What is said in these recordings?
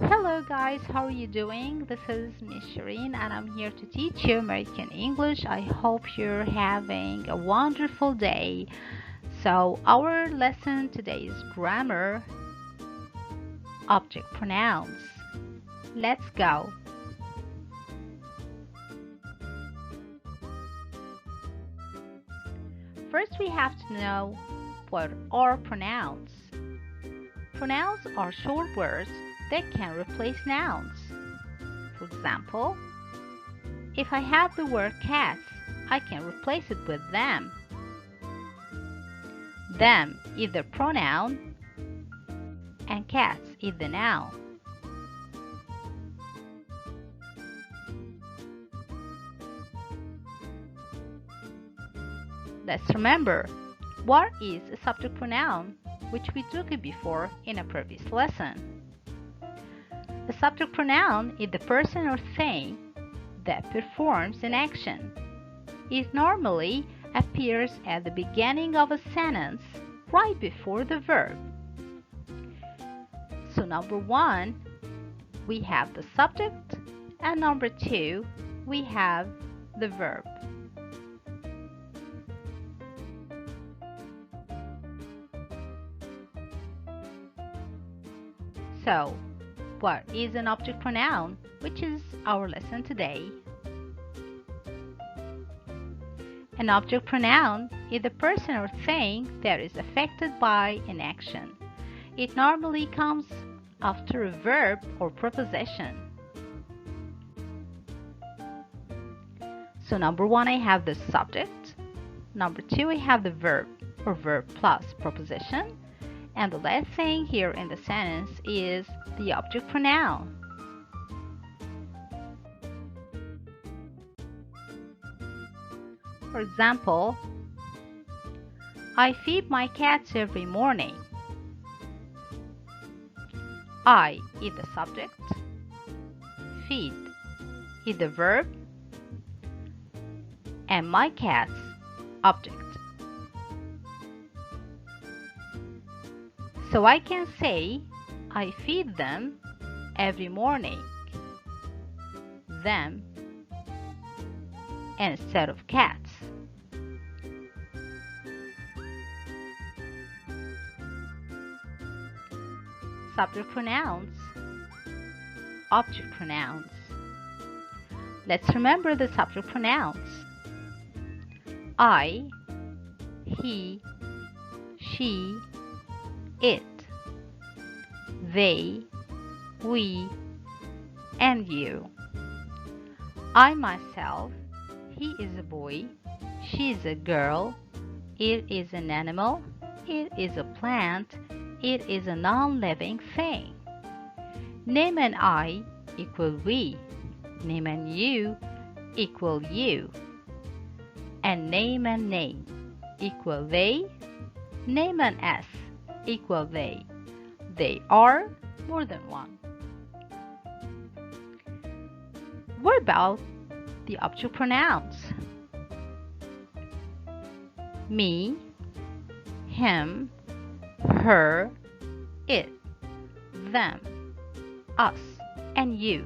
Hello guys, how are you doing? This is Miss Sheerin and I'm here to teach you American English. I hope you're having a wonderful day. So our lesson today is grammar, object pronouns. Let's go. First we have to know what are pronouns. Pronouns are short words that can replace nouns. For example, if I have the word cats, I can replace it with them. Them is the pronoun and cats is the noun. Let's remember, what is a subject pronoun, which we took it before in a previous lesson. The subject pronoun is the person or thing that performs an action. It normally appears at the beginning of a sentence right before the verb. So number 1, we have the subject, and number 2, we have the verb. So, what is an object pronoun, which is our lesson today? An object pronoun is the person or thing that is affected by an action. It normally comes after a verb or preposition. So number 1, I have the subject. Number 2, I have the verb or verb plus preposition. And the last thing here in the sentence is the object pronoun. For example, I feed my cats every morning. I is the subject, feed is the verb, and my cats object. So I can say I feed them every morning. Them instead of cats. Subject pronouns, object pronouns. Let's remember the subject pronouns. I, he, she, it, they, we, and you. I myself, he is a boy, she is a girl, it is an animal, it is a plant, it is a non-living thing. Name and I equal we, name and you equal you, and name equal they, name and us equal they. They are more than one. What about the object pronouns? Me, him, her, it, them, us, and you.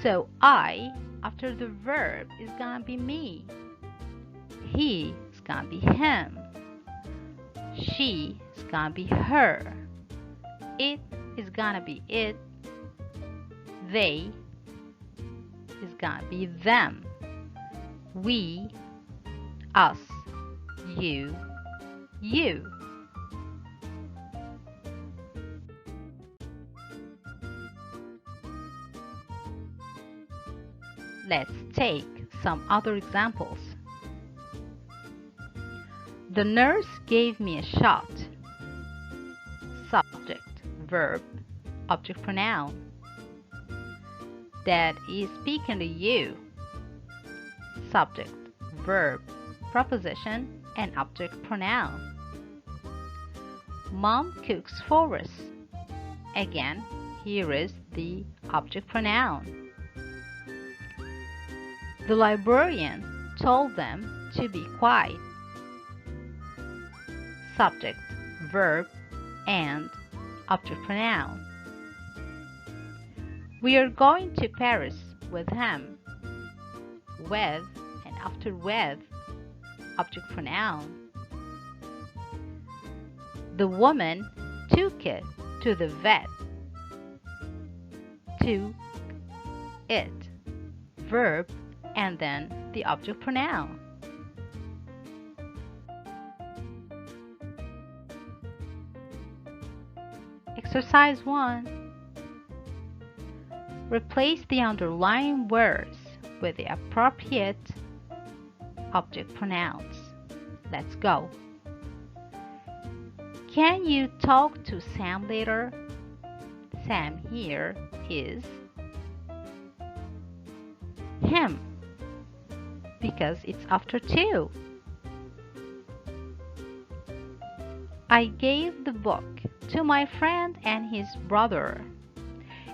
So I, after the verb, is gonna be me. He is gonna be him. She is gonna be her. It is gonna be it. They is gonna be them. We, us, you, you. Let's take some other examples. The nurse gave me a shot. Subject, verb, object pronoun. Dad is speaking to you. Subject, verb, preposition, and object pronoun. Mom cooks for us. Again, here is the object pronoun. The librarian told them to be quiet. Subject, verb, and object pronoun. We are going to Paris with him. With and after with, object pronoun. The woman took it to the vet. Took it, verb, and then the object pronoun. Exercise 1. Replace the underlying words with the appropriate object pronouns. Let's go. Can you talk to Sam later? Sam here is him because it's after 2. I gave the book to my friend and his brother.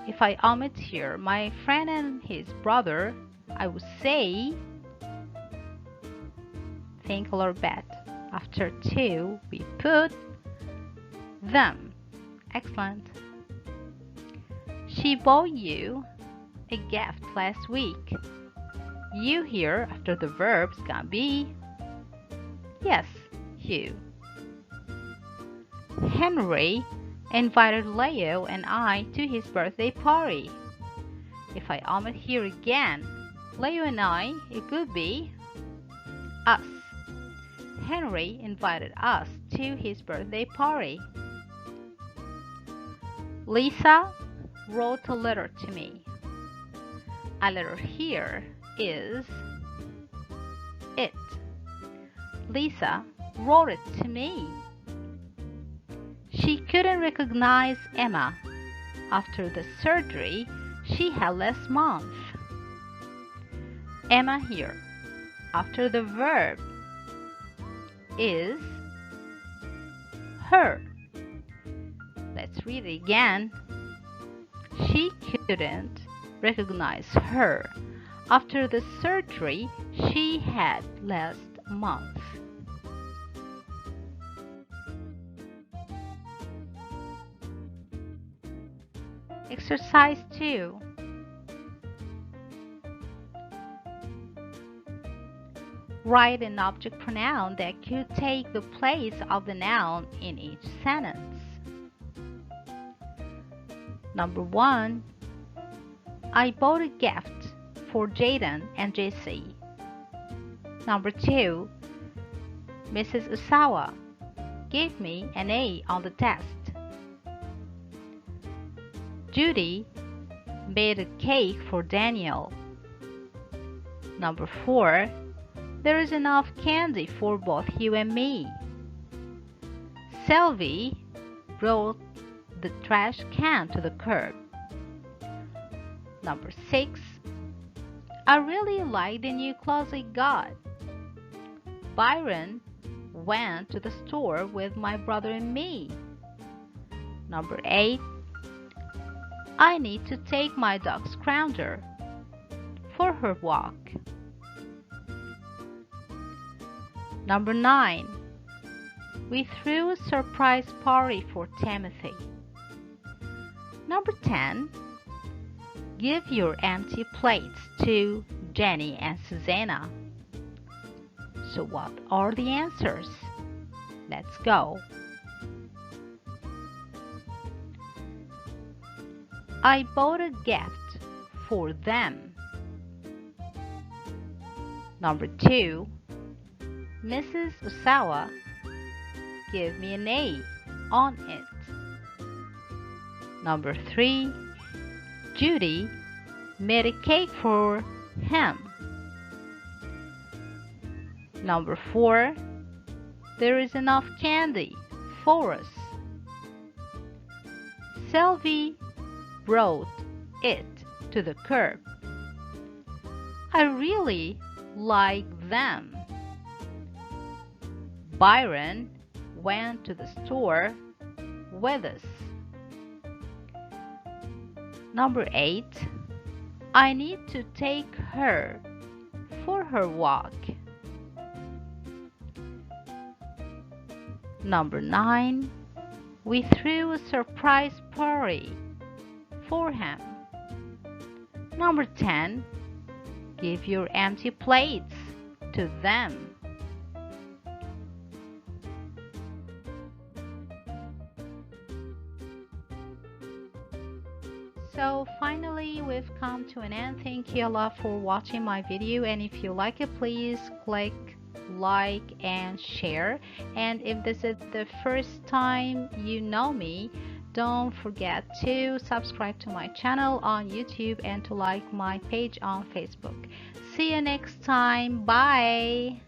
If I omit here my friend and his brother, I would say think a little bit. After 2, we put them. Excellent. She bought you a gift last week. You here after the verbs can be yes, you. Henry invited Leo and I to his birthday party. If I omit here again, Leo and I, it could be us. Henry invited us to his birthday party. Lisa wrote a letter to me. A letter here is it. Lisa wrote it to me. She couldn't recognize Emma. After the surgery she had last month. Emma here, after the verb, is her. Let's read it again. She couldn't recognize her after the surgery she had last month. Exercise 2. Write an object pronoun that could take the place of the noun in each sentence. Number 1. I bought a gift for Jaden and Jessie. Number 2. Mrs. Usawa gave me an A on the test. Judy made a cake for Daniel. Number 4. There is enough candy for both you and me. Sylvie brought the trash can to the curb. Number 6. I really like the new clothes I got. Byron went to the store with my brother and me. Number 8. I need to take my dog Scrounger for her walk. Number 9. We threw a surprise party for Timothy. Number 10. Give your empty plates to Jenny and Susanna. So what are the answers? Let's go. I bought a gift for them. Number 2. Mrs. Usawa gave me an A on it. Number 3. Judy made a cake for him. Number 4. There is enough candy for us. Sylvie brought it to the curb. I really like them. Byron went to the store with us. Number 8. I need to take her for her walk. Number 9. We threw a surprise party for him. Number 10. Give your empty plates to them. So finally we've come to an end. Thank you a lot for watching my video, and if you like it, please click like and share. And if this is the first time you know me, don't forget to subscribe to my channel on YouTube and to like my page on Facebook. See you next time. Bye.